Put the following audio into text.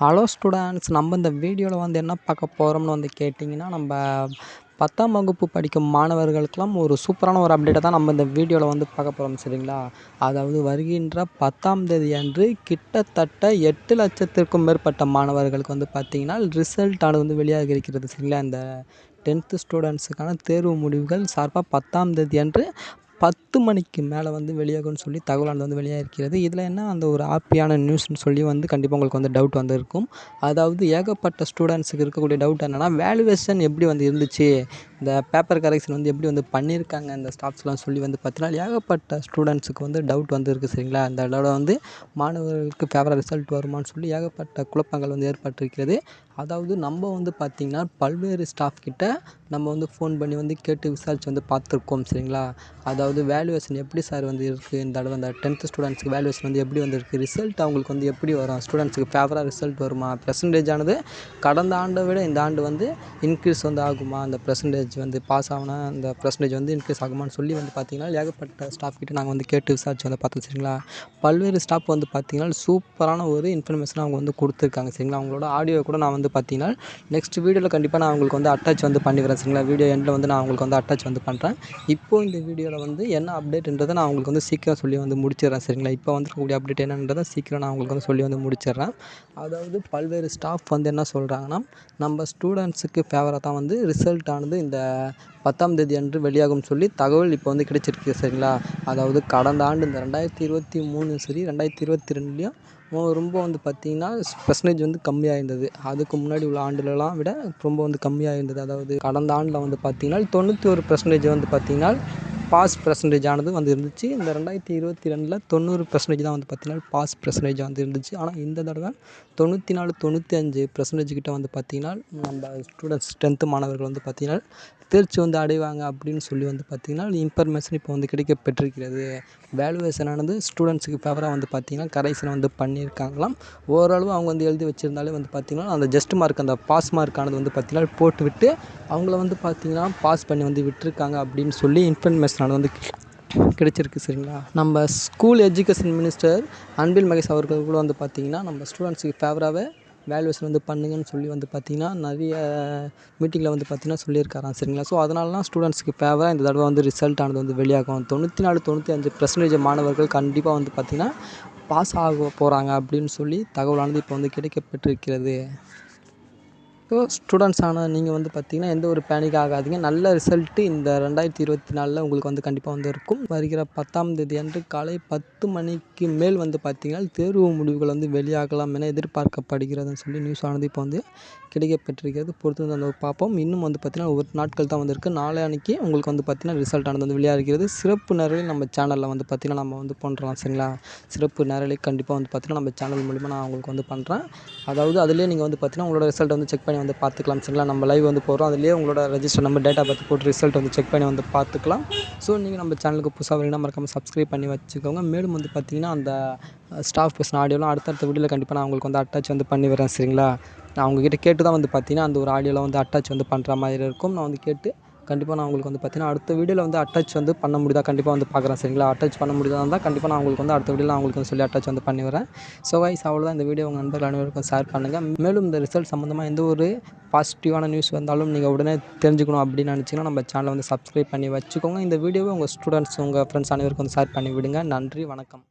Hello students, நம்ம இந்த வீடியோவில் என்ன பார்க்க போகிறோம்னு கேட்டிங்கன்னா, நம்ம 10ஆம் வகுப்பு படிக்கும் மாணவர்களுக்கெல்லாம் ஒரு சூப்பரான ஒரு அப்டேட்டை தான் நம்ம இந்த வீடியோவில் பார்க்க போகிறோம். சரிங்களா? அதாவது வருகின்ற 10ஆம் தேதி அன்று கிட்டத்தட்ட 8 லட்சத்திற்கும் மேற்பட்ட மாணவர்களுக்கு பார்த்திங்கன்னா ரிசல்ட் ஆனது வெளியாக இருக்கிறது. சரிங்களா? இந்த 10th ஸ்டூடெண்ட்ஸுக்கான தேர்வு முடிவுகள் சார்பாக 10ஆம் தேதி அன்று 10 மணிக்கு மேலே வெளியாகும்னு சொல்லி தகவலானது வெளியாக இருக்கிறது. இதில் என்ன அந்த ஒரு ஹாப்பியான நியூஸ்னு சொல்லி கண்டிப்பாக உங்களுக்கு டவுட் இருக்கும். அதாவது ஏகப்பட்ட ஸ்டூடெண்ட்ஸுக்கு இருக்கக்கூடிய டவுட் என்னென்னா, வேல்யூவேஷன் எப்படி இருந்துச்சு, இந்த பேப்பர் கரெக்ஷன் எப்படி பண்ணியிருக்காங்க இந்த ஸ்டாஃப்ஸ்லாம் சொல்லி பார்த்தீங்கன்னா ஏகப்பட்ட ஸ்டூடெண்ட்ஸுக்கு டவுட் இருக்குது. சரிங்களா? அந்த தடவை மாணவர்களுக்கு ஃபேவராக ரிசல்ட் வருமானு சொல்லி ஏகப்பட்ட குழப்பங்கள் ஏற்பட்டிருக்கிறது. அதாவது நம்ம பார்த்திங்கன்னா பல்வேறு ஸ்டாஃப் கிட்ட நம்ம ஃபோன் பண்ணி கேட்டு விசாரித்து பார்த்துருக்கோம். சரிங்களா? அதாவது வேல்யூவேஷன் எப்படி சார் இருக்குது இந்த தடவை, இந்த 10th ஸ்டூடெண்ட்ஸுக்கு வேல்யூவேஷன் எப்படி இருக்குது, ரிசல்ட் அவங்களுக்கு எப்படி வரும், ஸ்டூடெண்ட்ஸுக்கு ஃபேவராக ரிசல்ட் வருமா, பெர்சன்டேஜ் ஆனது கடந்த ஆண்டை விட இந்த ஆண்டு இன்க்ரீஸ் ஆகுமா, அந்த பெர்சன்டேஜ் பாஸ் ஆகுனா அந்த பெர்சன்டேஜ் இன்க்ரீஸ் ஆகுமான்னு சொல்லி பார்த்திங்கன்னா ஏகப்பட்ட ஸ்டாஃப் கிட்ட நாங்கள் கேட்டு விசாரித்து பார்த்தோம். சரிங்களா? பல்வேறு ஸ்டாஃப் பார்த்திங்கன்னா சூப்பரான ஒரு இன்ஃபர்மேஷன் அவங்க கொடுத்துருக்காங்க. சரிங்களா? அவங்களோட ஆடியோ கூட நான் பார்த்திங்கன்னா நெக்ஸ்ட் வீடியோவில் கண்டிப்பாக நான் உங்களுக்கு அட்டாச் பண்ணிக்கிறேன். சரிங்களா? வீடியோ எண்டில் நான் உங்களுக்கு அட்டாச் பண்ணுறேன். இப்போது இந்த வீடியோவில் என்ன அப்டேட்ன்றதை நான் உங்களுக்கு சீக்கிரம் சொல்லி முடிச்சிடுறேன். சரிங்களா? இப்போ இருக்கக்கூடிய அப்டேட் என்னன்றதை சீக்கிரம் நான் உங்களுக்கு சொல்லி முடிச்சிடுறேன். அதாவது பல்வேறு ஸ்டாஃப் என்ன சொல்கிறாங்கன்னா, நம்ம ஸ்டூடெண்ட்ஸுக்கு ஃபேவராக தான் ரிசல்ட் ஆனது இந்த 10ஆம் தேதி அன்று வெளியாகும்னு சொல்லி தகவல் இப்போ கிடைச்சிருக்கு. சரிங்களா? அதாவது கடந்த ஆண்டு இந்த 2023 சரி 2022லேயும் ரொம்ப பார்த்திங்கன்னா பெர்சன்டேஜ் கம்மியாக இருந்தது. அதுக்கு முன்னாடி உள்ள ஆண்டுலலாம் விட ரொம்ப கம்மியாக இருந்தது. அதாவது கடந்த ஆண்டில் பார்த்திங்கன்னா 91% பார்த்திங்கன்னா பாஸ் பெர்சன்டேஜ் ஆனது இருந்துச்சு. இந்த 2022ல் 90% தான் பார்த்திங்கன்னா பாஸ் பெர்சன்டேஜ் இருந்துச்சு. ஆனால் இந்த தடவை 94 95% கிட்ட பார்த்திங்கன்னா நம்ம ஸ்டூடெண்ட்ஸ் 10th மாணவர்கள் பார்த்திங்கன்னா தேர்ச்சி அடைவாங்க அப்படின்னு சொல்லி பார்த்திங்கன்னா இன்ஃபர்மேஷன் இப்போ கிடைக்கப்பெற்றிருக்கிறது. வேல்யூவேஷன் ஆனது ஸ்டூடெண்ட்ஸுக்கு ஃபேவராக பார்த்திங்கன்னா கரெக்ஷன் பண்ணியிருக்காங்களாம். ஓரளவு அவங்க எழுதி வச்சுருந்தாலே பார்த்திங்கன்னா அந்த ஜஸ்ட் மார்க், அந்த பாஸ் மார்க் ஆனது பார்த்திங்கன்னா போட்டுவிட்டு அவங்கள பார்த்திங்கன்னா பாஸ் பண்ணி விட்டுருக்காங்க அப்படின்னு சொல்லி இன்ஃபர்மேஷன் ஆனது கிடைச்சிருக்கு. சரிங்களா? நம்ம school education minister Anbil Mahesh அவர்கள் கூட பார்த்திங்கன்னா நம்ம ஸ்டூடெண்ட்ஸுக்கு ஃபேவராகவே வேல்யூவேஷன் பண்ணுங்கன்னு சொல்லி பார்த்திங்கன்னா நிறைய மீட்டிங்கில் பார்த்திங்கன்னா சொல்லியிருக்காராம். சரிங்களா? ஸோ அதனாலலாம் ஸ்டூடெண்ட்ஸுக்கு ஃபேவராக இந்த தடவை ரிசல்ட் ஆனது வெளியாகும். 94 95% மாணவர்கள் கண்டிப்பாக பார்த்திங்கன்னா பாஸ் ஆக போகிறாங்க அப்படின்னு சொல்லி தகவலானது இப்போ கிடைக்கப்பெற்றிருக்கிறது. ஸோ ஸ்டூடெண்ட்ஸ் ஆனால் நீங்கள் பார்த்திங்கன்னா எந்த ஒரு பேனிக் ஆகாதீங்க. நல்ல ரிசல்ட்டு இந்த 2024ல் உங்களுக்கு கண்டிப்பாக இருக்கும். வருகிற 10ஆம் தேதி அன்று காலை 10 மணிக்கு மேல் பார்த்திங்கன்னா தேர்வு முடிவுகள் வெளியாகலாம் என எதிர்பார்க்கப்படுகிறதுன்னு சொல்லி நியூஸ் ஆனது இப்போ கிடைக்கப்பெற்றிருக்கிறது. பொறுத்து பார்ப்போம். இன்னும் பார்த்திங்கன்னா ஒரு நாட்கள் தான் இருக்குது. நாளை அன்றைக்கி உங்களுக்கு பார்த்திங்கன்னா ரிசல்ட் ஆனது வெளியாகிறது. சிறப்பு நேரலை நம்ம சேனலில் பார்த்திங்கன்னா நம்ம பண்ணுறோம். சரிங்களா? சிறப்பு நேரலை கண்டிப்பாக பார்த்திங்கன்னா நம்ம சேனல் மூலிமா நான் உங்களுக்கு பண்ணுறேன். அதாவது அதிலே நீங்கள் பார்த்திங்கன்னா உங்களோட ரிசல்ட் செக் பண்ணி பார்த்துக்கலாம். சரிங்களா? நம்ம லைவ் போடுறோம். அதிலேயே உங்களோட ரெஜிஸ்டர் நம்பர், டேட்டா பற்றி போட்டு ரிசல்ட் செக் பண்ணி பார்த்துக்கலாம். ஸோ நீங்கள் நம்ம சேனலுக்கு புதுசாக வரீங்கன்னா மறக்காமல் சப்ஸ்கிரைப் பண்ணி வச்சுக்கோங்க. மேலும் பார்த்திங்கன்னா அந்த ஸ்டாஃப் பேசின ஆடியோலாம் அடுத்தடுத்த வீடியோவில் கண்டிப்பாக நான் உங்களுக்கு அட்டாச் பண்ணி வரேன். சரிங்களா? நான் அவங்ககிட்ட கேட்டு தான் பார்த்திங்கன்னா அந்த ஒரு ஆடியோவில் அட்டாச் பண்ணுற மாதிரி இருக்கும். நான் கேட்டு கண்டிப்பாக நான் உங்களுக்கு பார்த்திங்கன்னா அடுத்த வீடியோவில் அட்டாச் பண்ண முடியுதா கண்டிப்பாக பார்க்குறேன். சரிங்களா? அட்டாச் பண்ண முடியுதா இருந்தால் கண்டிப்பாக நான் உங்களுக்கு அடுத்த வீடியோவில் நான் உங்களுக்கு சொல்லி அட்டாச் பண்ணி வரேன். ஸோ கைஸ், அவ்வளோதான். இந்த வீடியோ உங்கள் நண்பர்கள் அனைவருக்கும் ஷேர் பண்ணுங்கள். மேலும் இந்த ரிசல்ட் சம்மந்தமாக எந்த ஒரு பாசிட்டிவான நியூஸ் வந்தாலும் நீங்கள் உடனே தெரிஞ்சுக்கணும் அப்படின்னு நினச்சிங்கன்னா நம்ம சேனலை சப்ஸ்கிரைப் பண்ணி வச்சுக்கோங்க. இந்த வீடியோவை உங்கள் ஸ்டூடெண்ட்ஸ், உங்கள் ஃப்ரெண்ட்ஸ் அனைவருக்கும் ஷேர் பண்ணி விடுங்க. நன்றி, வணக்கம்.